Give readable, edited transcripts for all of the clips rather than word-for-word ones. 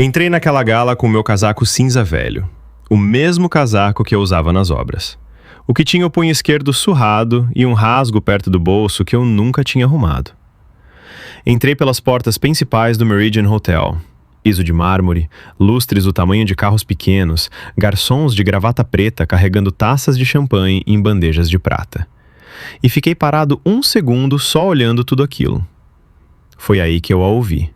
Entrei naquela gala com meu casaco cinza velho, o mesmo casaco que eu usava nas obras. O que tinha o punho esquerdo surrado e um rasgo perto do bolso que eu nunca tinha arrumado. Entrei pelas portas principais do Meridian Hotel. Piso de mármore, lustres do tamanho de carros pequenos, garçons de gravata preta carregando taças de champanhe em bandejas de prata. E fiquei parado um segundo só olhando tudo aquilo. Foi aí que eu a ouvi.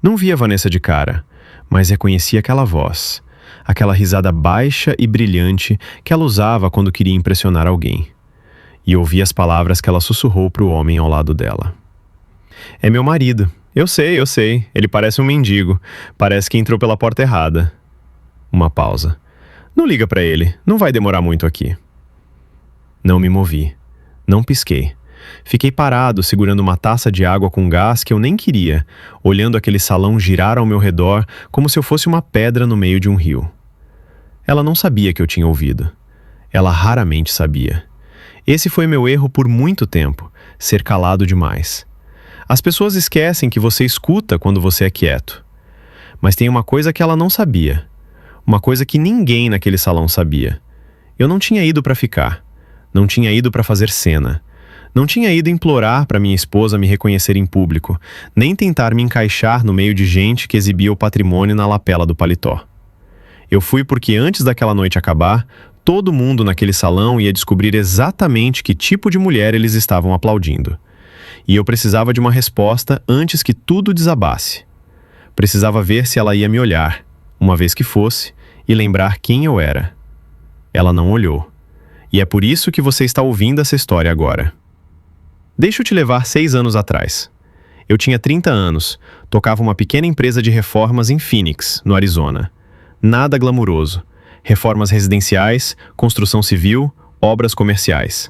Não vi a Vanessa de cara, mas reconheci aquela voz, aquela risada baixa e brilhante que ela usava quando queria impressionar alguém. E ouvi as palavras que ela sussurrou para o homem ao lado dela. É meu marido. Eu sei. Ele parece um mendigo. Parece que entrou pela porta errada. Uma pausa. Não liga para ele. Não vai demorar muito aqui. Não me movi. Não pisquei. Fiquei parado, segurando uma taça de água com gás que eu nem queria, olhando aquele salão girar ao meu redor como se eu fosse uma pedra no meio de um rio. Ela não sabia que eu tinha ouvido. Ela raramente sabia. Esse foi meu erro por muito tempo, ser calado demais. As pessoas esquecem que você escuta quando você é quieto. Mas tem uma coisa que ela não sabia. Uma coisa que ninguém naquele salão sabia. Eu não tinha ido para ficar. Não tinha ido para fazer cena. Não tinha ido implorar para minha esposa me reconhecer em público, nem tentar me encaixar no meio de gente que exibia o patrimônio na lapela do paletó. Eu fui porque antes daquela noite acabar, todo mundo naquele salão ia descobrir exatamente que tipo de mulher eles estavam aplaudindo. E eu precisava de uma resposta antes que tudo desabasse. Precisava ver se ela ia me olhar, uma vez que fosse, e lembrar quem eu era. Ela não olhou. E é por isso que você está ouvindo essa história agora. Deixa eu te levar 6 anos atrás. Eu tinha 30 anos, tocava uma pequena empresa de reformas em Phoenix, no Arizona. Nada glamuroso. Reformas residenciais, construção civil, obras comerciais.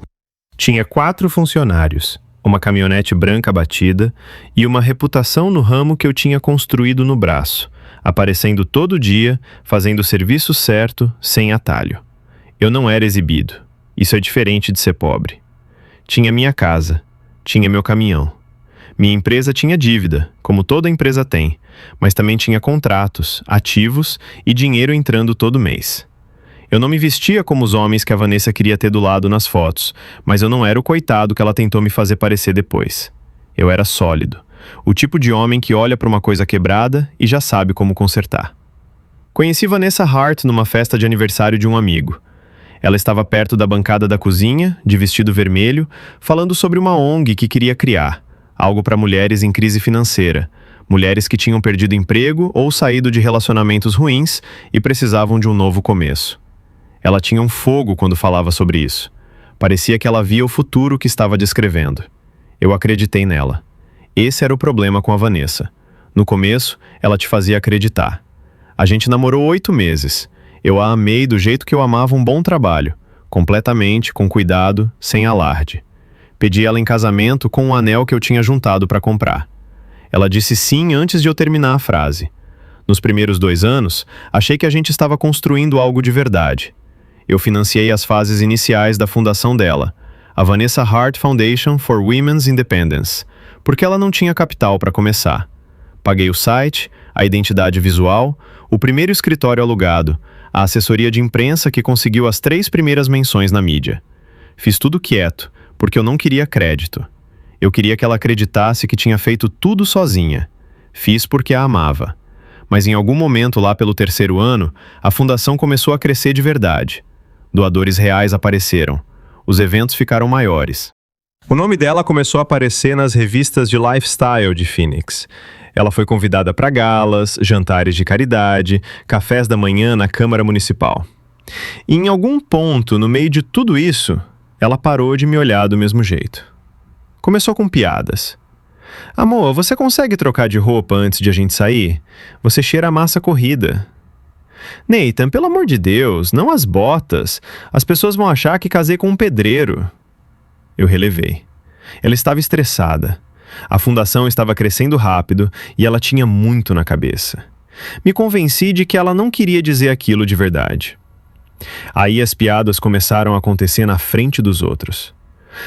Tinha 4 funcionários, uma caminhonete branca batida e uma reputação no ramo que eu tinha construído no braço, aparecendo todo dia, fazendo o serviço certo, sem atalho. Eu não era exibido. Isso é diferente de ser pobre. Tinha minha casa. Tinha meu caminhão. Minha empresa tinha dívida, como toda empresa tem, mas também tinha contratos, ativos e dinheiro entrando todo mês. Eu não me vestia como os homens que a Vanessa queria ter do lado nas fotos, mas eu não era o coitado que ela tentou me fazer parecer depois. Eu era sólido, o tipo de homem que olha para uma coisa quebrada e já sabe como consertar. Conheci Vanessa Hart numa festa de aniversário de um amigo. Ela estava perto da bancada da cozinha, de vestido vermelho, falando sobre uma ONG que queria criar, algo para mulheres em crise financeira, mulheres que tinham perdido emprego ou saído de relacionamentos ruins e precisavam de um novo começo. Ela tinha um fogo quando falava sobre isso. Parecia que ela via o futuro que estava descrevendo. Eu acreditei nela. Esse era o problema com a Vanessa. No começo, ela te fazia acreditar. A gente namorou 8 meses. Eu a amei do jeito que eu amava um bom trabalho, completamente, com cuidado, sem alarde. Pedi ela em casamento com um anel que eu tinha juntado para comprar. Ela disse sim antes de eu terminar a frase. Nos primeiros 2 anos, achei que a gente estava construindo algo de verdade. Eu financiei as fases iniciais da fundação dela, a Vanessa Hart Foundation for Women's Independence, porque ela não tinha capital para começar. Paguei o site, a identidade visual, o primeiro escritório alugado, a assessoria de imprensa que conseguiu as 3 primeiras menções na mídia. Fiz tudo quieto, porque eu não queria crédito. Eu queria que ela acreditasse que tinha feito tudo sozinha. Fiz porque a amava. Mas em algum momento lá pelo 3º ano, a fundação começou a crescer de verdade. Doadores reais apareceram. Os eventos ficaram maiores. O nome dela começou a aparecer nas revistas de lifestyle de Phoenix. Ela foi convidada para galas, jantares de caridade, cafés da manhã na Câmara Municipal. E em algum ponto, no meio de tudo isso, ela parou de me olhar do mesmo jeito. Começou com piadas. Amor, você consegue trocar de roupa antes de a gente sair? Você cheira a massa corrida. Nathan, pelo amor de Deus, não as botas. As pessoas vão achar que casei com um pedreiro. Eu relevei. Ela estava estressada. A fundação estava crescendo rápido e ela tinha muito na cabeça. Me convenci de que ela não queria dizer aquilo de verdade. Aí as piadas começaram a acontecer na frente dos outros.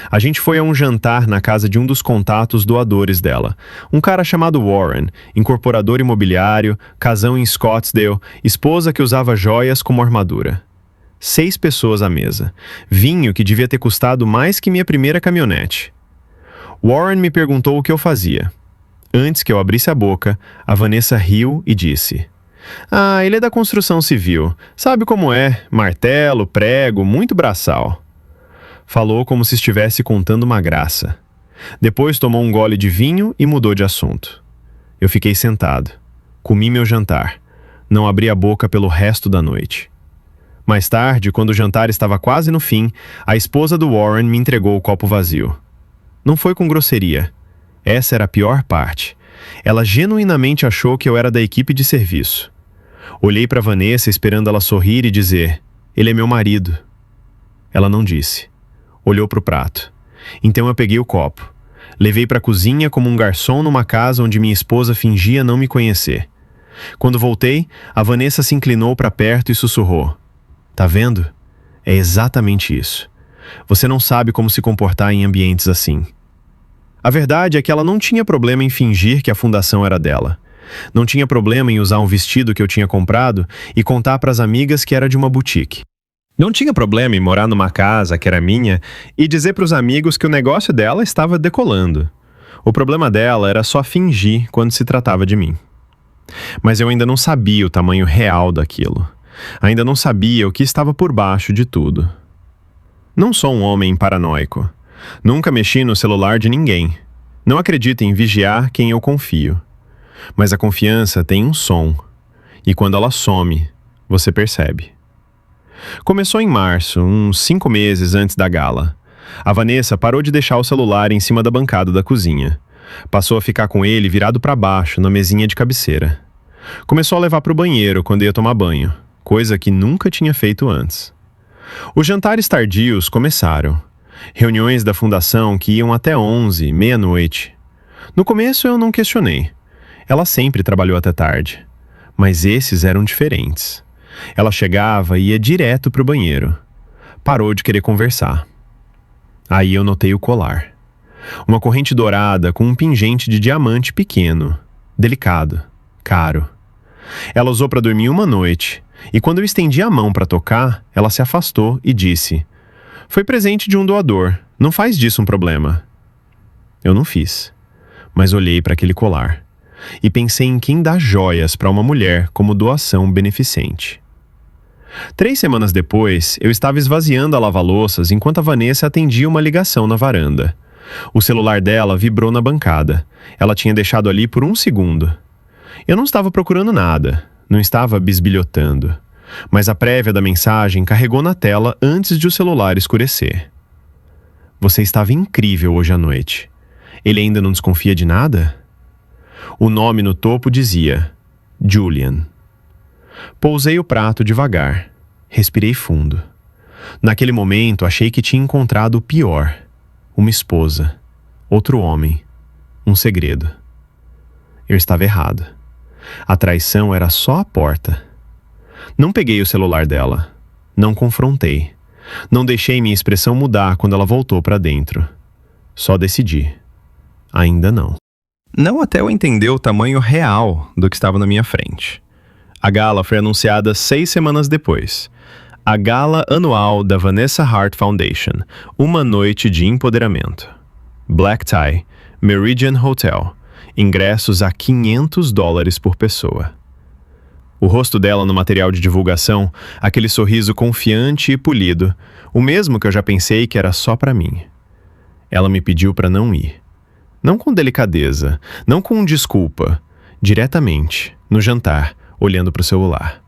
A gente foi a um jantar na casa de um dos contatos doadores dela, um cara chamado Warren, incorporador imobiliário, casão em Scottsdale, esposa que usava joias como armadura. 6 pessoas à mesa. Vinho que devia ter custado mais que minha primeira caminhonete. Warren me perguntou o que eu fazia. Antes que eu abrisse a boca, a Vanessa riu e disse: "Ah, ele é da construção civil. Sabe como é? Martelo, prego, muito braçal." Falou como se estivesse contando uma graça. Depois tomou um gole de vinho e mudou de assunto. Eu fiquei sentado. Comi meu jantar. Não abri a boca pelo resto da noite. Mais tarde, quando o jantar estava quase no fim, a esposa do Warren me entregou o copo vazio. Não foi com grosseria. Essa era a pior parte. Ela genuinamente achou que eu era da equipe de serviço. Olhei para Vanessa esperando ela sorrir e dizer: "Ele é meu marido." Ela não disse. Olhou para o prato. Então eu peguei o copo. Levei para a cozinha como um garçom numa casa onde minha esposa fingia não me conhecer. Quando voltei, a Vanessa se inclinou para perto e sussurrou: "Tá vendo? É exatamente isso. Você não sabe como se comportar em ambientes assim." A verdade é que ela não tinha problema em fingir que a fundação era dela. Não tinha problema em usar um vestido que eu tinha comprado e contar para as amigas que era de uma boutique. Não tinha problema em morar numa casa que era minha e dizer para os amigos que o negócio dela estava decolando. O problema dela era só fingir quando se tratava de mim. Mas eu ainda não sabia o tamanho real daquilo. Ainda não sabia o que estava por baixo de tudo. Não sou um homem paranoico. Nunca mexi no celular de ninguém. Não acredito em vigiar quem eu confio. Mas a confiança tem um som. E quando ela some, você percebe. Começou em março, uns 5 meses antes da gala. A Vanessa parou de deixar o celular em cima da bancada da cozinha. Passou a ficar com ele virado para baixo, na mesinha de cabeceira. Começou a levar para o banheiro quando ia tomar banho, coisa que nunca tinha feito antes. Os jantares tardios começaram. Reuniões da fundação que iam até 11, meia-noite. No começo eu não questionei. Ela sempre trabalhou até tarde. Mas esses eram diferentes. Ela chegava e ia direto para o banheiro. Parou de querer conversar. Aí eu notei o colar. Uma corrente dourada com um pingente de diamante pequeno, delicado, caro. Ela usou para dormir uma noite, e quando eu estendi a mão para tocar, ela se afastou e disse: "Foi presente de um doador, não faz disso um problema." Eu não fiz, mas olhei para aquele colar e pensei em quem dá joias para uma mulher como doação beneficente. 3 semanas depois, eu estava esvaziando a lava-louças enquanto a Vanessa atendia uma ligação na varanda. O celular dela vibrou na bancada. Ela tinha deixado ali por 1 segundo. Eu não estava procurando nada, não estava bisbilhotando. Mas a prévia da mensagem carregou na tela antes de o celular escurecer. "Você estava incrível hoje à noite. Ele ainda não desconfia de nada?" O nome no topo dizia: Julian. Pousei o prato devagar. Respirei fundo. Naquele momento, achei que tinha encontrado o pior. Uma esposa. Outro homem. Um segredo. Eu estava errado. A traição era só a porta. Não peguei o celular dela. Não confrontei. Não deixei minha expressão mudar quando ela voltou para dentro. Só decidi. Ainda não. Não até eu entender o tamanho real do que estava na minha frente. A gala foi anunciada 6 semanas depois. A gala anual da Vanessa Hart Foundation, uma noite de empoderamento. Black tie, Meridian Hotel, ingressos a $500 por pessoa. O rosto dela no material de divulgação, aquele sorriso confiante e polido, o mesmo que eu já pensei que era só para mim. Ela me pediu para não ir. Não com delicadeza, não com desculpa, diretamente, no jantar, olhando para o celular.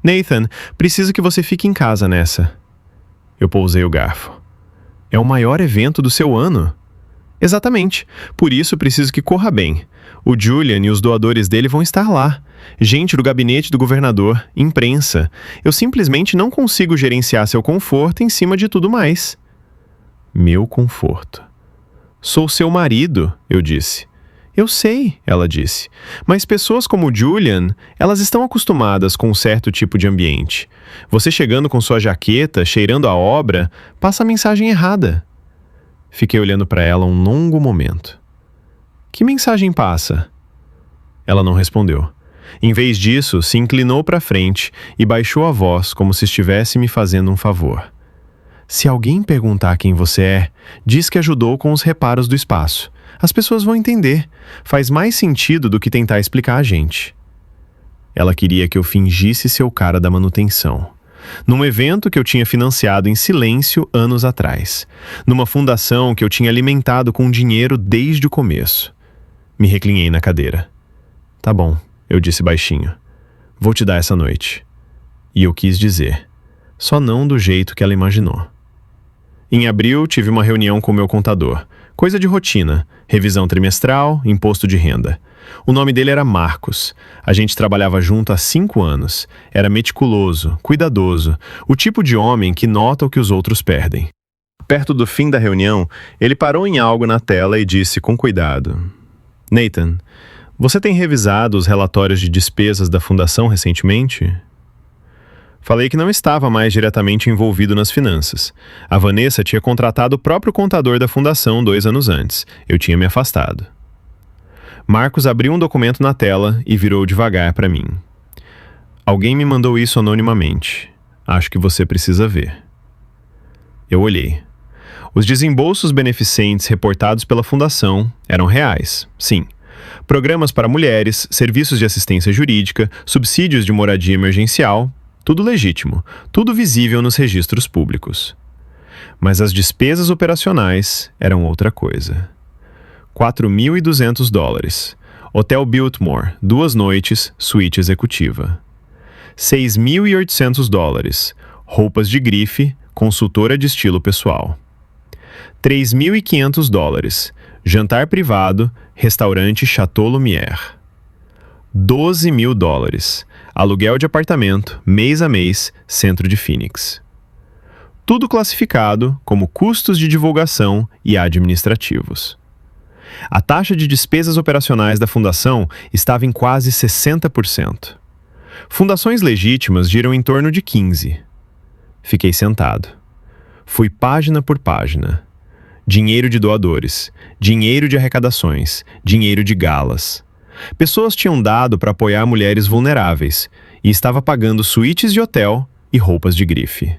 "Nathan, preciso que você fique em casa nessa." Eu pousei o garfo. "É o maior evento do seu ano." "Exatamente. Por isso preciso que corra bem. O Julian e os doadores dele vão estar lá. Gente do gabinete do governador, imprensa. Eu simplesmente não consigo gerenciar seu conforto em cima de tudo mais." Meu conforto. "Sou seu marido," eu disse. "Eu sei," ela disse, "mas pessoas como Julian, elas estão acostumadas com um certo tipo de ambiente. Você chegando com sua jaqueta, cheirando a obra, passa a mensagem errada." Fiquei olhando para ela um longo momento. Que mensagem passa? Ela não respondeu. Em vez disso, se inclinou para frente e baixou a voz como se estivesse me fazendo um favor. Se alguém perguntar quem você é, diz que ajudou com os reparos do espaço. As pessoas vão entender. Faz mais sentido do que tentar explicar a gente. Ela queria que eu fingisse ser o cara da manutenção. Num evento que eu tinha financiado em silêncio anos atrás. Numa fundação que eu tinha alimentado com dinheiro desde o começo. Me reclinhei na cadeira. Tá bom, eu disse baixinho. Vou te dar essa noite. E eu quis dizer. Só não do jeito que ela imaginou. Em abril, tive uma reunião com o meu contador. Coisa de rotina. Revisão trimestral, imposto de renda. O nome dele era Marcos. A gente trabalhava junto há 5 anos. Era meticuloso, cuidadoso. O tipo de homem que nota o que os outros perdem. Perto do fim da reunião, ele parou em algo na tela e disse com cuidado. Nathan, você tem revisado os relatórios de despesas da fundação recentemente? Falei que não estava mais diretamente envolvido nas finanças. A Vanessa tinha contratado o próprio contador da fundação 2 anos antes. Eu tinha me afastado. Marcos abriu um documento na tela e virou devagar para mim. Alguém me mandou isso anonimamente. Acho que você precisa ver. Eu olhei. Os desembolsos beneficentes reportados pela fundação eram reais, sim. Programas para mulheres, serviços de assistência jurídica, subsídios de moradia emergencial, tudo legítimo, tudo visível nos registros públicos. Mas as despesas operacionais eram outra coisa. $4.200. Hotel Biltmore, 2 noites, suíte executiva. $6.800. Roupas de grife, consultora de estilo pessoal. $3.500. Jantar privado, restaurante Chateau Lumière. $12.000. Aluguel de apartamento, mês a mês, centro de Phoenix. Tudo classificado como custos de divulgação e administrativos. A taxa de despesas operacionais da fundação estava em quase 60%. Fundações legítimas giram em torno de 15%. Fiquei sentado. Fui página por página. Dinheiro de doadores, dinheiro de arrecadações, dinheiro de galas. Pessoas tinham dado para apoiar mulheres vulneráveis e estava pagando suítes de hotel e roupas de grife.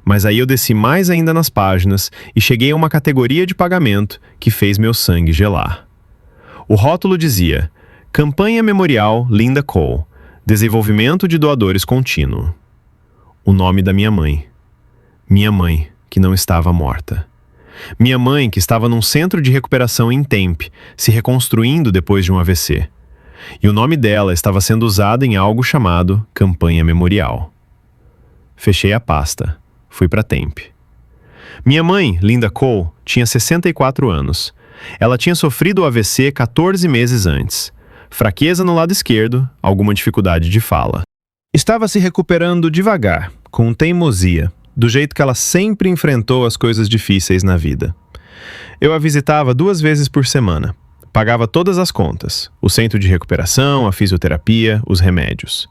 Mas aí eu desci mais ainda nas páginas e cheguei a uma categoria de pagamento que fez meu sangue gelar. O rótulo dizia: Campanha Memorial Linda Cole, Desenvolvimento de Doadores Contínuo. O nome da minha mãe. Minha mãe, que não estava morta. Minha mãe, que estava num centro de recuperação em Tempe, se reconstruindo depois de um AVC. E o nome dela estava sendo usado em algo chamado Campanha Memorial. Fechei a pasta. Fui para Tempe. Minha mãe, Linda Cole, tinha 64 anos. Ela tinha sofrido o AVC 14 meses antes. Fraqueza no lado esquerdo, alguma dificuldade de fala. Estava se recuperando devagar, com teimosia, do jeito que ela sempre enfrentou as coisas difíceis na vida. Eu a visitava 2 vezes por semana. Pagava todas as contas, o centro de recuperação, a fisioterapia, os remédios.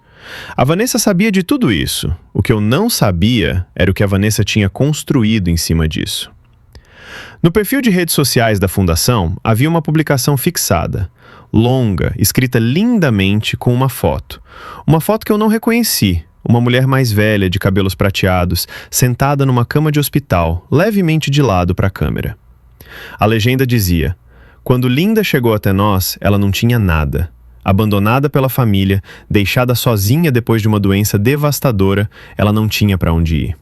A Vanessa sabia de tudo isso. O que eu não sabia era o que a Vanessa tinha construído em cima disso. No perfil de redes sociais da fundação, havia uma publicação fixada, longa, escrita lindamente com uma foto. Uma foto que eu não reconheci. Uma mulher mais velha, de cabelos prateados, sentada numa cama de hospital, levemente de lado para a câmera. A legenda dizia: quando Linda chegou até nós, ela não tinha nada. Abandonada pela família, deixada sozinha depois de uma doença devastadora, ela não tinha para onde ir.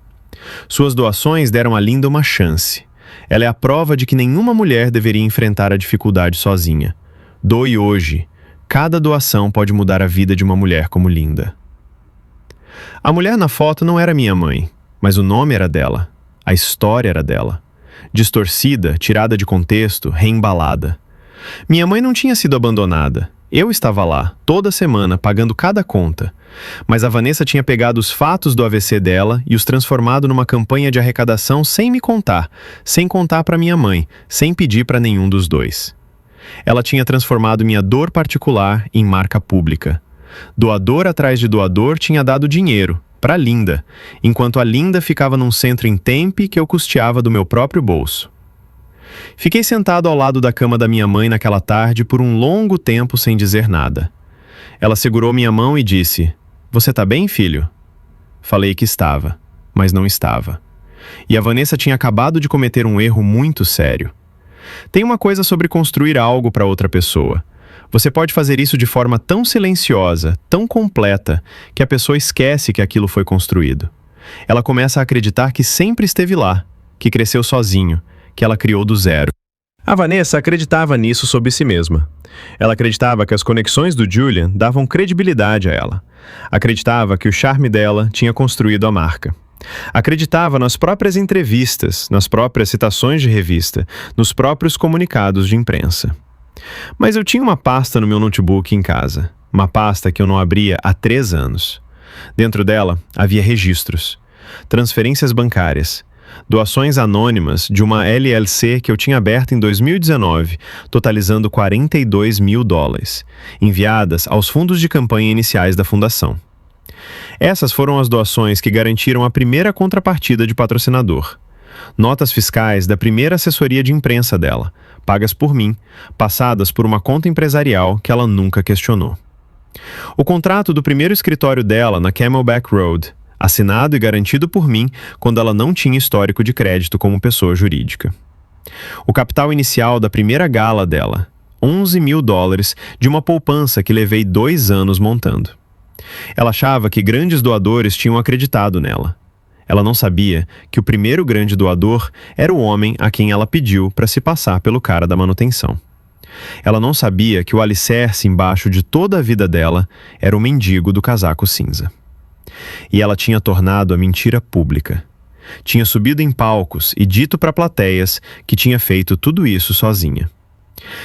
Suas doações deram a Linda uma chance. Ela é a prova de que nenhuma mulher deveria enfrentar a dificuldade sozinha. Doe hoje. Cada doação pode mudar a vida de uma mulher como Linda. A mulher na foto não era minha mãe, mas o nome era dela. A história era dela. Distorcida, tirada de contexto, reembalada. Minha mãe não tinha sido abandonada. Eu estava lá, toda semana, pagando cada conta. Mas a Vanessa tinha pegado os fatos do AVC dela e os transformado numa campanha de arrecadação sem me contar, sem contar para minha mãe, sem pedir para nenhum dos dois. Ela tinha transformado minha dor particular em marca pública. Doador atrás de doador tinha dado dinheiro, para Linda, enquanto a Linda ficava num centro em Tempe que eu custeava do meu próprio bolso. Fiquei sentado ao lado da cama da minha mãe naquela tarde por um longo tempo sem dizer nada. Ela segurou minha mão e disse: "Você tá bem, filho?" Falei que estava, mas não estava. E a Vanessa tinha acabado de cometer um erro muito sério. Tem uma coisa sobre construir algo para outra pessoa. Você pode fazer isso de forma tão silenciosa, tão completa, que a pessoa esquece que aquilo foi construído. Ela começa a acreditar que sempre esteve lá, que cresceu sozinho, que ela criou do zero. A Vanessa acreditava nisso sobre si mesma. Ela acreditava que as conexões do Julian davam credibilidade a ela. Acreditava que o charme dela tinha construído a marca. Acreditava nas próprias entrevistas, nas próprias citações de revista, nos próprios comunicados de imprensa. Mas eu tinha uma pasta no meu notebook em casa. Uma pasta que eu não abria há 3 anos. Dentro dela havia registros, transferências bancárias, doações anônimas de uma LLC que eu tinha aberta em 2019, totalizando $42 mil, enviadas aos fundos de campanha iniciais da fundação. Essas foram as doações que garantiram a primeira contrapartida de patrocinador. Notas fiscais da primeira assessoria de imprensa dela, pagas por mim, passadas por uma conta empresarial que ela nunca questionou. O contrato do primeiro escritório dela na Camelback Road, assinado e garantido por mim quando ela não tinha histórico de crédito como pessoa jurídica. O capital inicial da primeira gala dela, $11 mil de uma poupança que levei 2 anos montando. Ela achava que grandes doadores tinham acreditado nela. Ela não sabia que o primeiro grande doador era o homem a quem ela pediu para se passar pelo cara da manutenção. Ela não sabia que o alicerce embaixo de toda a vida dela era o mendigo do casaco cinza. E ela tinha tornado a mentira pública. Tinha subido em palcos e dito para plateias que tinha feito tudo isso sozinha.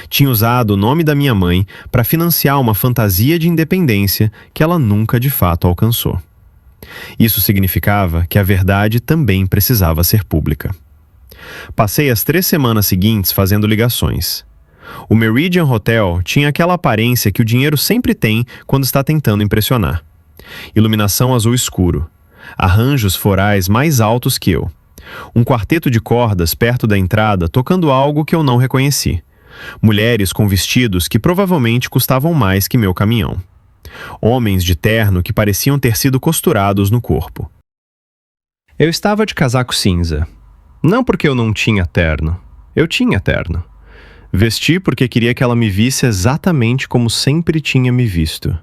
Tinha usado o nome da minha mãe para financiar uma fantasia de independência que ela nunca de fato alcançou. Isso significava que a verdade também precisava ser pública. Passei as 3 semanas seguintes fazendo ligações. O Meridian Hotel tinha aquela aparência que o dinheiro sempre tem quando está tentando impressionar. Iluminação azul escuro, arranjos florais mais altos que eu, um quarteto de cordas perto da entrada tocando algo que eu não reconheci, mulheres com vestidos que provavelmente custavam mais que meu caminhão, homens de terno que pareciam ter sido costurados no corpo. Eu estava de casaco cinza, não porque eu não tinha terno, eu tinha terno. Vesti porque queria que ela me visse exatamente como sempre tinha me visto.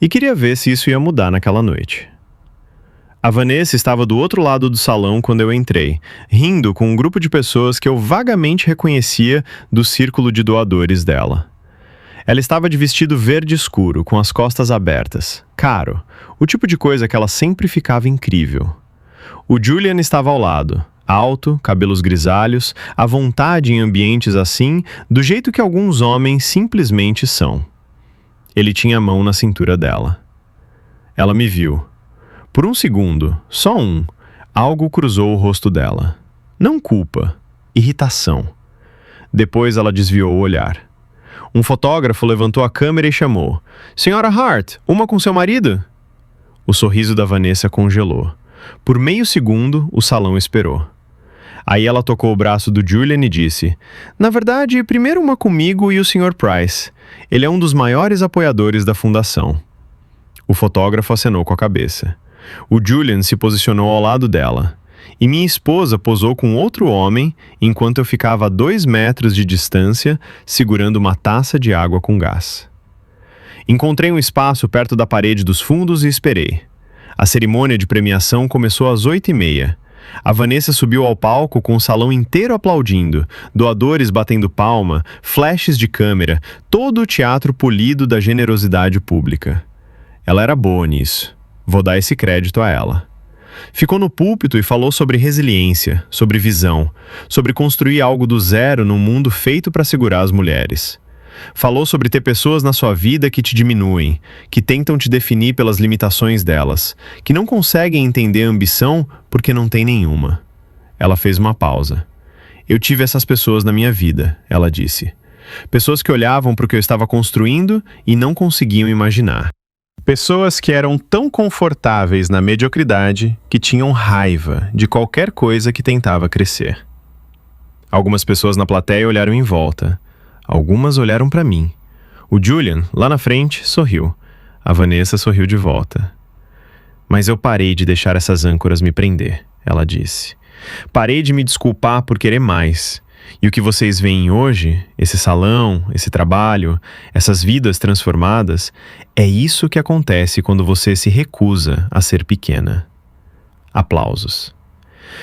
E queria ver se isso ia mudar naquela noite. A Vanessa estava do outro lado do salão quando eu entrei, rindo com um grupo de pessoas que eu vagamente reconhecia do círculo de doadores dela. Ela estava de vestido verde escuro, com as costas abertas. Caro, o tipo de coisa que ela sempre ficava incrível. O Julian estava ao lado. Alto, cabelos grisalhos, à vontade em ambientes assim, do jeito que alguns homens simplesmente são. Ele tinha a mão na cintura dela. Ela me viu. Por um segundo, só um, algo cruzou o rosto dela. Não culpa, irritação. Depois ela desviou o olhar. Um fotógrafo levantou a câmera e chamou: "Senhora Hart, uma com seu marido?" O sorriso da Vanessa congelou. Por meio segundo, o salão esperou. Aí ela tocou o braço do Julian e disse: "Na verdade, primeiro uma comigo e o Sr. Price. Ele é um dos maiores apoiadores da fundação." O fotógrafo acenou com a cabeça. O Julian se posicionou ao lado dela. E minha esposa posou com outro homem, enquanto eu ficava a 2 metros de distância, segurando uma taça de água com gás. Encontrei um espaço perto da parede dos fundos e esperei. A cerimônia de premiação começou às 8h30. A Vanessa subiu ao palco com o salão inteiro aplaudindo, doadores batendo palma, flashes de câmera, todo o teatro polido da generosidade pública. Ela era boa nisso. Vou dar esse crédito a ela. Ficou no púlpito e falou sobre resiliência, sobre visão, sobre construir algo do zero num mundo feito para segurar as mulheres. Falou sobre ter pessoas na sua vida que te diminuem, que tentam te definir pelas limitações delas, que não conseguem entender a ambição porque não tem nenhuma. Ela fez uma pausa. Eu tive essas pessoas na minha vida, ela disse. Pessoas que olhavam para o que eu estava construindo e não conseguiam imaginar. Pessoas que eram tão confortáveis na mediocridade que tinham raiva de qualquer coisa que tentava crescer. Algumas pessoas na plateia olharam em volta. Algumas olharam para mim. O Julian, lá na frente, sorriu. A Vanessa sorriu de volta. Mas eu parei de deixar essas âncoras me prender, ela disse. Parei de me desculpar por querer mais. E o que vocês veem hoje, esse salão, esse trabalho, essas vidas transformadas, é isso que acontece quando você se recusa a ser pequena. Aplausos.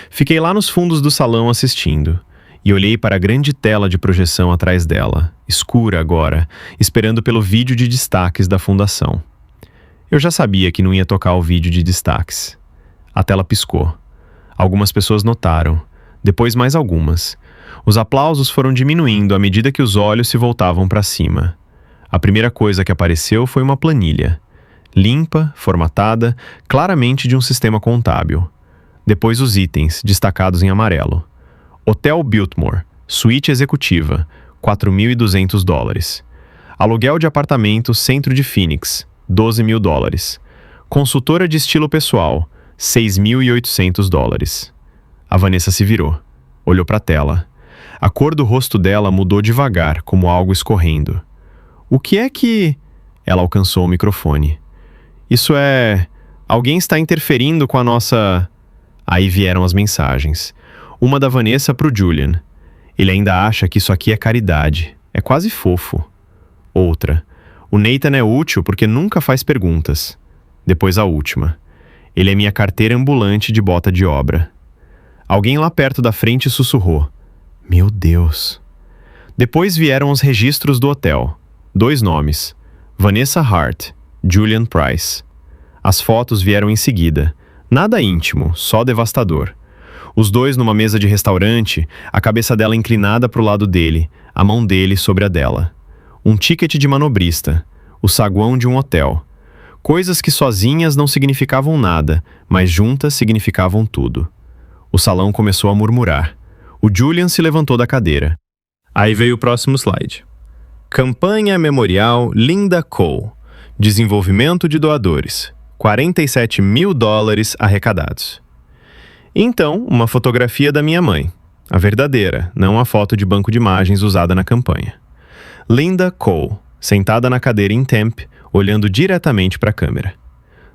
Fiquei lá nos fundos do salão assistindo e olhei para a grande tela de projeção atrás dela, escura agora, esperando pelo vídeo de destaques da fundação. Eu já sabia que não ia tocar o vídeo de destaques. A tela piscou. Algumas pessoas notaram, depois mais algumas. Os aplausos foram diminuindo à medida que os olhos se voltavam para cima. A primeira coisa que apareceu foi uma planilha. Limpa, formatada, claramente de um sistema contábil. Depois os itens, destacados em amarelo. Hotel Biltmore, suíte executiva, $4.200. Aluguel de apartamento, centro de Phoenix, $12.000. Consultora de estilo pessoal, $6.800. A Vanessa se virou, olhou para a tela. A cor do rosto dela mudou devagar, como algo escorrendo. O que é que... Ela alcançou o microfone. Isso é... Alguém está interferindo com a nossa... Aí vieram as mensagens. Uma da Vanessa para o Julian. Ele ainda acha que isso aqui é caridade. É quase fofo. Outra. O Nathan é útil porque nunca faz perguntas. Depois a última. Ele é minha carteira ambulante de bota de obra. Alguém lá perto da frente sussurrou. Meu Deus. Depois vieram os registros do hotel. 2 nomes. Vanessa Hart, Julian Price. As fotos vieram em seguida. Nada íntimo, só devastador. Os dois numa mesa de restaurante, a cabeça dela inclinada para o lado dele, a mão dele sobre a dela. Um ticket de manobrista, o saguão de um hotel. Coisas que sozinhas não significavam nada, mas juntas significavam tudo. O salão começou a murmurar. O Julian se levantou da cadeira. Aí veio o próximo slide. Campanha Memorial Linda Cole. Desenvolvimento de doadores. $47.000 arrecadados. Então, uma fotografia da minha mãe. A verdadeira, não a foto de banco de imagens usada na campanha. Linda Cole, sentada na cadeira em Temp, olhando diretamente para a câmera.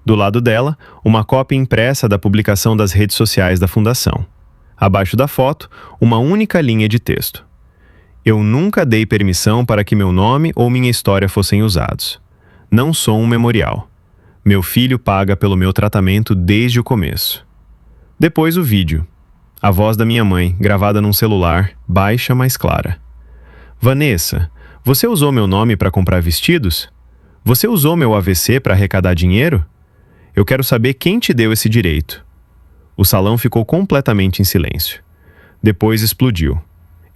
Do lado dela, uma cópia impressa da publicação das redes sociais da fundação. Abaixo da foto, uma única linha de texto. Eu nunca dei permissão para que meu nome ou minha história fossem usados. Não sou um memorial. Meu filho paga pelo meu tratamento desde o começo. Depois o vídeo. A voz da minha mãe, gravada num celular, baixa, mas clara. Vanessa, você usou meu nome para comprar vestidos? Você usou meu AVC para arrecadar dinheiro? Eu quero saber quem te deu esse direito. O salão ficou completamente em silêncio. Depois explodiu.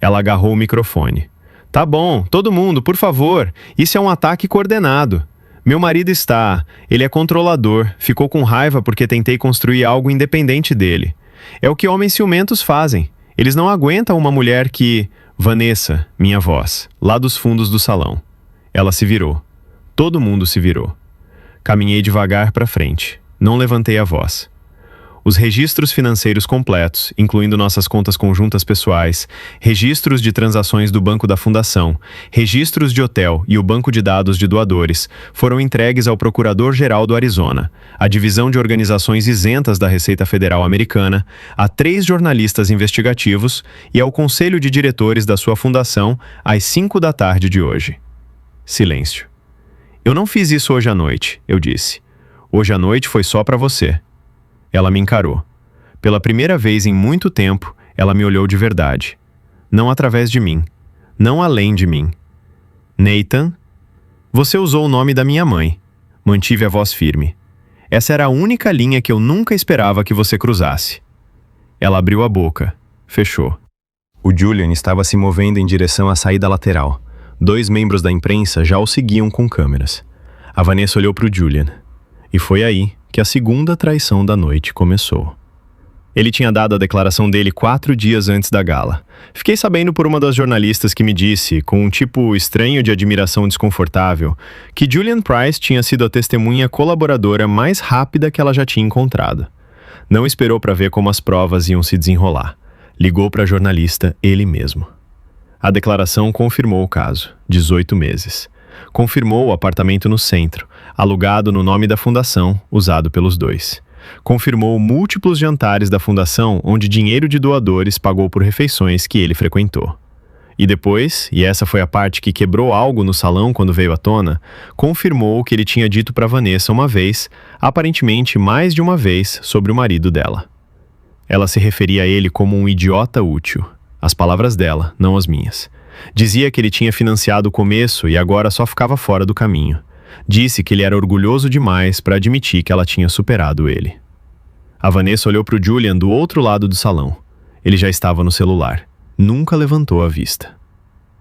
Ela agarrou o microfone. Tá bom, todo mundo, por favor. Isso é um ataque coordenado. Meu marido ele é controlador, ficou com raiva porque tentei construir algo independente dele. É o que homens ciumentos fazem. Eles não aguentam uma mulher que... Vanessa, minha voz, lá dos fundos do salão. Ela se virou. Todo mundo se virou. Caminhei devagar para frente. Não levantei a voz. Os registros financeiros completos, incluindo nossas contas conjuntas pessoais, registros de transações do Banco da Fundação, registros de hotel e o banco de dados de doadores, foram entregues ao Procurador-Geral do Arizona, à Divisão de Organizações Isentas da Receita Federal Americana, a 3 jornalistas investigativos e ao Conselho de Diretores da sua fundação às 5 da tarde de hoje. Silêncio. Eu não fiz isso hoje à noite, eu disse. Hoje à noite foi só para você. Ela me encarou. Pela primeira vez em muito tempo, ela me olhou de verdade. Não através de mim. Não além de mim. Nathan, você usou o nome da minha mãe. Mantive a voz firme. Essa era a única linha que eu nunca esperava que você cruzasse. Ela abriu a boca. Fechou. O Julian estava se movendo em direção à saída lateral. 2 membros da imprensa já o seguiam com câmeras. A Vanessa olhou para o Julian. E foi aí que a segunda traição da noite começou. Ele tinha dado a declaração dele 4 dias antes da gala. Fiquei sabendo por uma das jornalistas que me disse, com um tipo estranho de admiração desconfortável, que Julian Price tinha sido a testemunha colaboradora mais rápida que ela já tinha encontrado. Não esperou para ver como as provas iam se desenrolar. Ligou para a jornalista ele mesmo. A declaração confirmou o caso, 18 meses. Confirmou o apartamento no centro, alugado no nome da fundação, usado pelos dois. Confirmou múltiplos jantares da fundação onde dinheiro de doadores pagou por refeições que ele frequentou. E depois, e essa foi a parte que quebrou algo no salão quando veio à tona, confirmou o que ele tinha dito para Vanessa uma vez, aparentemente mais de uma vez, sobre o marido dela. Ela se referia a ele como um idiota útil. As palavras dela, não as minhas. Dizia que ele tinha financiado o começo e agora só ficava fora do caminho. Disse que ele era orgulhoso demais para admitir que ela tinha superado ele. A Vanessa olhou para o Julian do outro lado do salão. Ele já estava no celular. Nunca levantou a vista.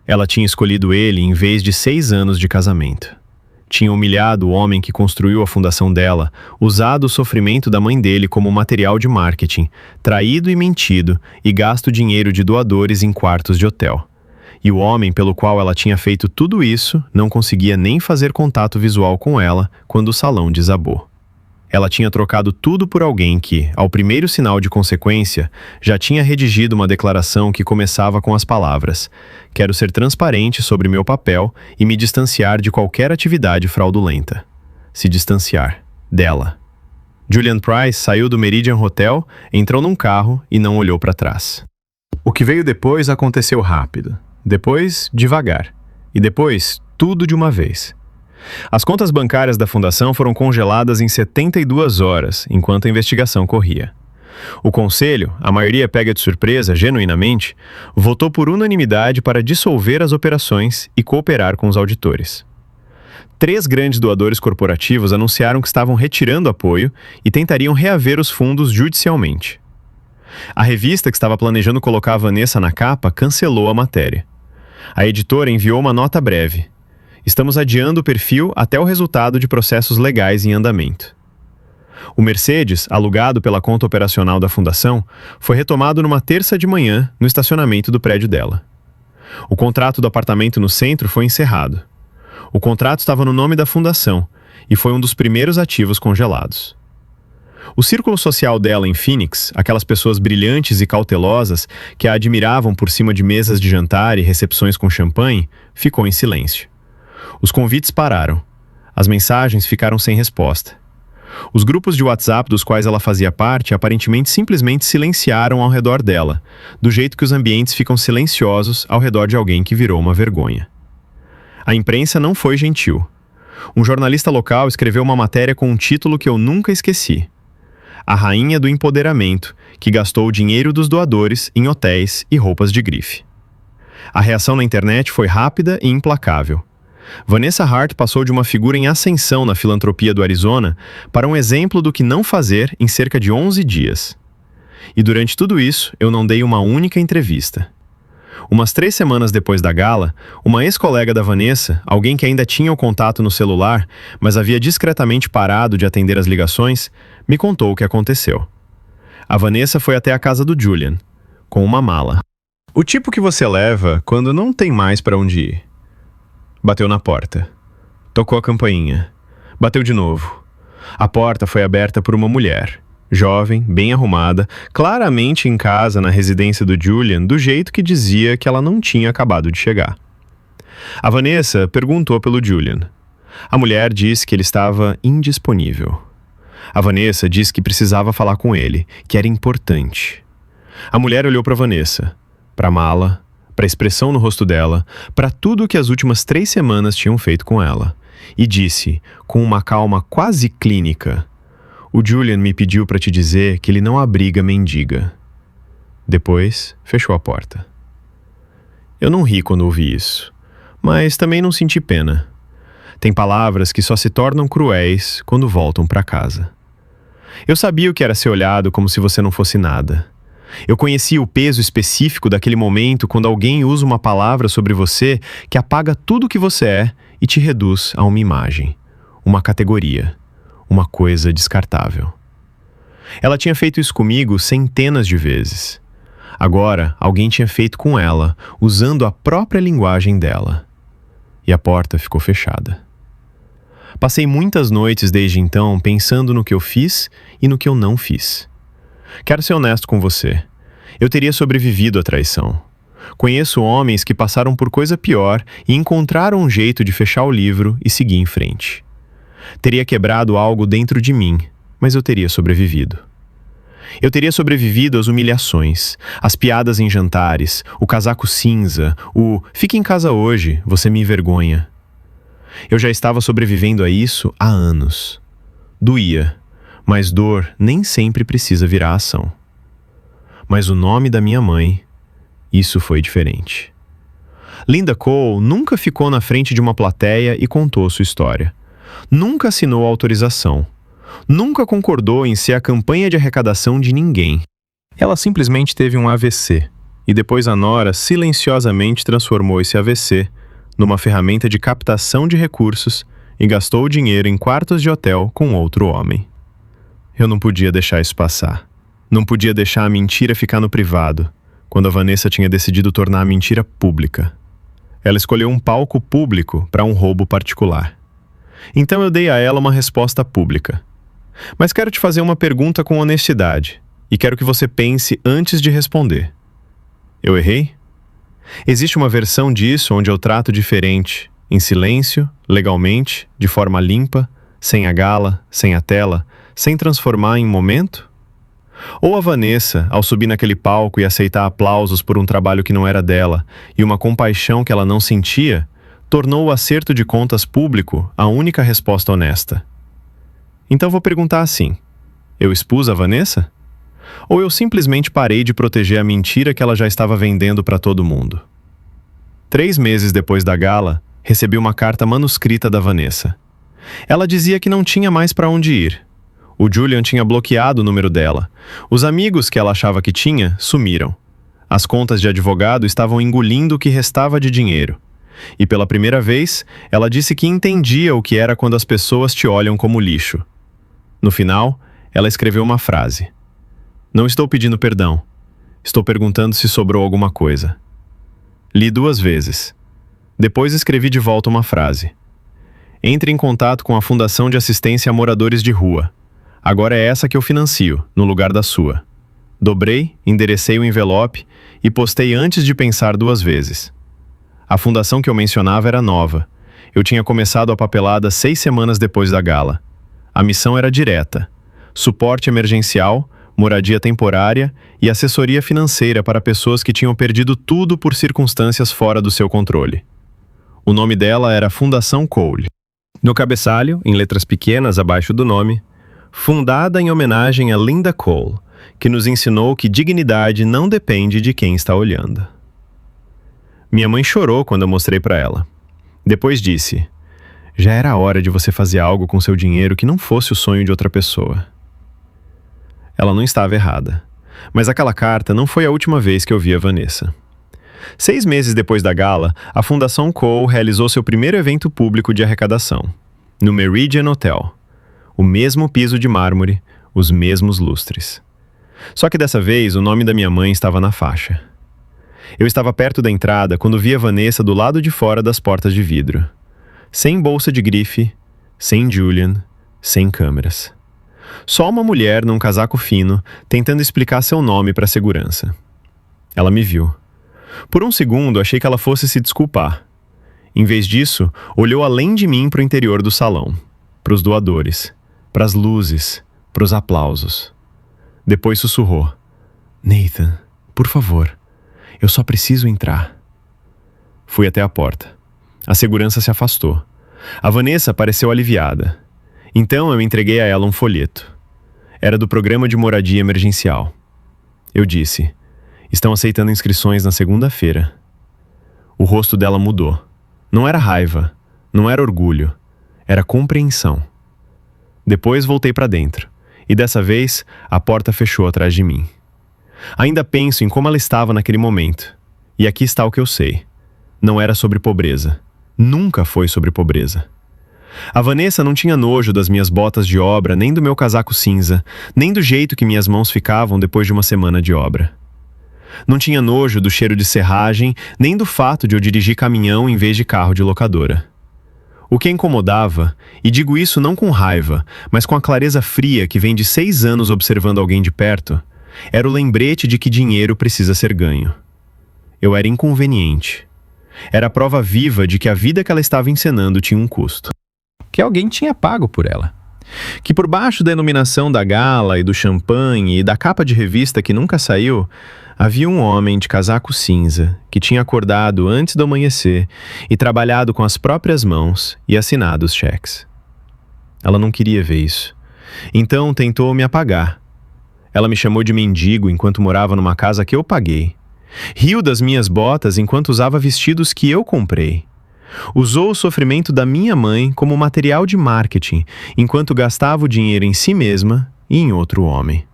Ela tinha escolhido ele em vez de 6 anos de casamento. Tinha humilhado o homem que construiu a fundação dela, usado o sofrimento da mãe dele como material de marketing, traído e mentido e gasto dinheiro de doadores em quartos de hotel. E o homem pelo qual ela tinha feito tudo isso não conseguia nem fazer contato visual com ela quando o salão desabou. Ela tinha trocado tudo por alguém que, ao primeiro sinal de consequência, já tinha redigido uma declaração que começava com as palavras: "Quero ser transparente sobre meu papel e me distanciar de qualquer atividade fraudulenta." Se distanciar dela. Julian Price saiu do Meridian Hotel, entrou num carro e não olhou para trás. O que veio depois aconteceu rápido. Depois, devagar. E depois, tudo de uma vez. As contas bancárias da fundação foram congeladas em 72 horas, enquanto a investigação corria. O conselho, a maioria pega de surpresa, genuinamente, votou por unanimidade para dissolver as operações e cooperar com os auditores. 3 grandes doadores corporativos anunciaram que estavam retirando apoio e tentariam reaver os fundos judicialmente. A revista que estava planejando colocar a Vanessa na capa cancelou a matéria. A editora enviou uma nota breve: "Estamos adiando o perfil até o resultado de processos legais em andamento." O Mercedes, alugado pela conta operacional da fundação, foi retomado numa terça de manhã no estacionamento do prédio dela. O contrato do apartamento no centro foi encerrado. O contrato estava no nome da fundação e foi um dos primeiros ativos congelados. O círculo social dela em Phoenix, aquelas pessoas brilhantes e cautelosas que a admiravam por cima de mesas de jantar e recepções com champanhe, ficou em silêncio. Os convites pararam. As mensagens ficaram sem resposta. Os grupos de WhatsApp dos quais ela fazia parte aparentemente simplesmente silenciaram ao redor dela, do jeito que os ambientes ficam silenciosos ao redor de alguém que virou uma vergonha. A imprensa não foi gentil. Um jornalista local escreveu uma matéria com um título que eu nunca esqueci: "A rainha do empoderamento, que gastou o dinheiro dos doadores em hotéis e roupas de grife." A reação na internet foi rápida e implacável. Vanessa Hart passou de uma figura em ascensão na filantropia do Arizona para um exemplo do que não fazer em cerca de 11 dias. E durante tudo isso, eu não dei uma única entrevista. Umas 3 semanas depois da gala, uma ex-colega da Vanessa, alguém que ainda tinha o contato no celular, mas havia discretamente parado de atender as ligações, me contou o que aconteceu. A Vanessa foi até a casa do Julian, com uma mala. O tipo que você leva quando não tem mais para onde ir. Bateu na porta. Tocou a campainha. Bateu de novo. A porta foi aberta por uma mulher, jovem, bem arrumada, claramente em casa na residência do Julian, do jeito que dizia que ela não tinha acabado de chegar. A Vanessa perguntou pelo Julian. A mulher disse que ele estava indisponível. A Vanessa disse que precisava falar com ele, que era importante. A mulher olhou para Vanessa, para a mala, para a expressão no rosto dela, para tudo o que as últimas 3 semanas tinham feito com ela, e disse, com uma calma quase clínica: "O Julian me pediu para te dizer que ele não abriga mendiga." Depois, fechou a porta. Eu não ri quando ouvi isso, mas também não senti pena. Tem palavras que só se tornam cruéis quando voltam para casa. Eu sabia o que era ser olhado como se você não fosse nada. Eu conhecia o peso específico daquele momento quando alguém usa uma palavra sobre você que apaga tudo o que você é e te reduz a uma imagem, uma categoria, uma coisa descartável. Ela tinha feito isso comigo centenas de vezes. Agora, alguém tinha feito com ela, usando a própria linguagem dela. E a porta ficou fechada. Passei muitas noites desde então pensando no que eu fiz e no que eu não fiz. Quero ser honesto com você. Eu teria sobrevivido à traição. Conheço homens que passaram por coisa pior e encontraram um jeito de fechar o livro e seguir em frente. Teria quebrado algo dentro de mim, mas eu teria sobrevivido. Eu teria sobrevivido às humilhações, às piadas em jantares, o casaco cinza, o "fique em casa hoje, você me envergonha". Eu já estava sobrevivendo a isso há anos. Doía, mas dor nem sempre precisa virar ação. Mas o nome da minha mãe, isso foi diferente. Linda Cole nunca ficou na frente de uma plateia e contou sua história. Nunca assinou autorização. Nunca concordou em ser a campanha de arrecadação de ninguém. Ela simplesmente teve um AVC, e depois a Nora silenciosamente transformou esse AVC numa ferramenta de captação de recursos e gastou o dinheiro em quartos de hotel com outro homem. Eu não podia deixar isso passar. Não podia deixar a mentira ficar no privado, quando a Vanessa tinha decidido tornar a mentira pública. Ela escolheu um palco público para um roubo particular. Então eu dei a ela uma resposta pública. Mas quero te fazer uma pergunta com honestidade, e quero que você pense antes de responder. Eu errei? Existe uma versão disso onde eu trato diferente, em silêncio, legalmente, de forma limpa, sem a gala, sem a tela, sem transformar em momento? Ou a Vanessa, ao subir naquele palco e aceitar aplausos por um trabalho que não era dela e uma compaixão que ela não sentia, tornou o acerto de contas público a única resposta honesta? Então vou perguntar assim: eu expus a Vanessa? Ou eu simplesmente parei de proteger a mentira que ela já estava vendendo para todo mundo? 3 meses depois da gala, recebi uma carta manuscrita da Vanessa. Ela dizia que não tinha mais para onde ir. O Julian tinha bloqueado o número dela. Os amigos que ela achava que tinha sumiram. As contas de advogado estavam engolindo o que restava de dinheiro. E pela primeira vez, ela disse que entendia o que era quando as pessoas te olham como lixo. No final, ela escreveu uma frase: "Não estou pedindo perdão. Estou perguntando se sobrou alguma coisa." Li 2 vezes. Depois escrevi de volta uma frase: "Entre em contato com a Fundação de Assistência a Moradores de Rua. Agora é essa que eu financio, no lugar da sua." Dobrei, enderecei o envelope e postei antes de pensar 2 vezes. A fundação que eu mencionava era nova. Eu tinha começado a papelada 6 semanas depois da gala. A missão era direta: suporte emergencial, moradia temporária e assessoria financeira para pessoas que tinham perdido tudo por circunstâncias fora do seu controle. O nome dela era Fundação Cole. No cabeçalho, em letras pequenas abaixo do nome, fundada em homenagem a Linda Cole, que nos ensinou que dignidade não depende de quem está olhando. Minha mãe chorou quando eu mostrei para ela. Depois disse: "Já era hora de você fazer algo com seu dinheiro que não fosse o sonho de outra pessoa." Ela não estava errada, mas aquela carta não foi a última vez que eu vi a Vanessa. 6 meses depois da gala, a Fundação Cole realizou seu primeiro evento público de arrecadação, no Meridian Hotel. O mesmo piso de mármore, os mesmos lustres. Só que dessa vez o nome da minha mãe estava na faixa. Eu estava perto da entrada quando vi a Vanessa do lado de fora das portas de vidro. Sem bolsa de grife, sem Julian, sem câmeras. Só uma mulher num casaco fino, tentando explicar seu nome para a segurança. Ela me viu. Por um segundo achei que ela fosse se desculpar. Em vez disso, olhou além de mim para o interior do salão, para os doadores, para as luzes, para os aplausos. Depois sussurrou: "Nathan, por favor, eu só preciso entrar." Fui até a porta. A segurança se afastou. A Vanessa pareceu aliviada. Então eu entreguei a ela um folheto. Era do programa de moradia emergencial. Eu disse: "Estão aceitando inscrições na segunda-feira." O rosto dela mudou. Não era raiva, não era orgulho, era compreensão. Depois voltei para dentro, e dessa vez a porta fechou atrás de mim. Ainda penso em como ela estava naquele momento. E aqui está o que eu sei. Não era sobre pobreza. Nunca foi sobre pobreza. A Vanessa não tinha nojo das minhas botas de obra, nem do meu casaco cinza, nem do jeito que minhas mãos ficavam depois de uma semana de obra. Não tinha nojo do cheiro de serragem, nem do fato de eu dirigir caminhão em vez de carro de locadora. O que a incomodava, e digo isso não com raiva, mas com a clareza fria que vem de 6 anos observando alguém de perto, Era o lembrete de que dinheiro precisa ser ganho. Eu era inconveniente. Era a prova viva de que a vida que ela estava encenando tinha um custo. Que alguém tinha pago por ela. Que por baixo da iluminação da gala e do champanhe e da capa de revista que nunca saiu, havia um homem de casaco cinza que tinha acordado antes do amanhecer e trabalhado com as próprias mãos e assinado os cheques. Ela não queria ver isso. Então tentou me apagar. Ela me chamou de mendigo enquanto morava numa casa que eu paguei. Riu das minhas botas enquanto usava vestidos que eu comprei. Usou o sofrimento da minha mãe como material de marketing, enquanto gastava o dinheiro em si mesma e em outro homem.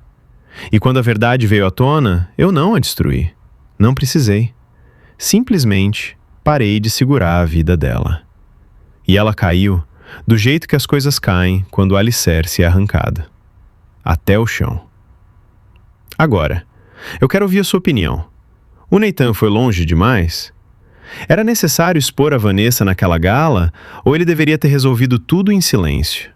E quando a verdade veio à tona, eu não a destruí. Não precisei. Simplesmente parei de segurar a vida dela. E ela caiu do jeito que as coisas caem quando o alicerce é arrancado. Até o chão. Agora, eu quero ouvir a sua opinião. O Nathan foi longe demais? Era necessário expor a Vanessa naquela gala ou ele deveria ter resolvido tudo em silêncio?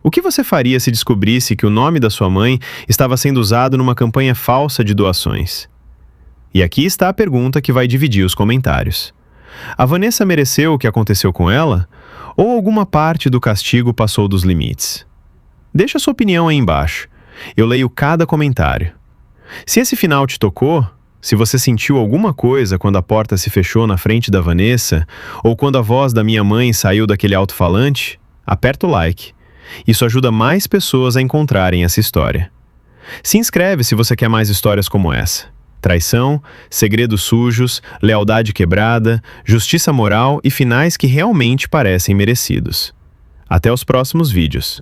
O que você faria se descobrisse que o nome da sua mãe estava sendo usado numa campanha falsa de doações? E aqui está a pergunta que vai dividir os comentários. A Vanessa mereceu o que aconteceu com ela? Ou alguma parte do castigo passou dos limites? Deixa a sua opinião aí embaixo. Eu leio cada comentário. Se esse final te tocou, se você sentiu alguma coisa quando a porta se fechou na frente da Vanessa, ou quando a voz da minha mãe saiu daquele alto-falante, aperta o like. Isso ajuda mais pessoas a encontrarem essa história. Se inscreve se você quer mais histórias como essa. Traição, segredos sujos, lealdade quebrada, justiça moral e finais que realmente parecem merecidos. Até os próximos vídeos.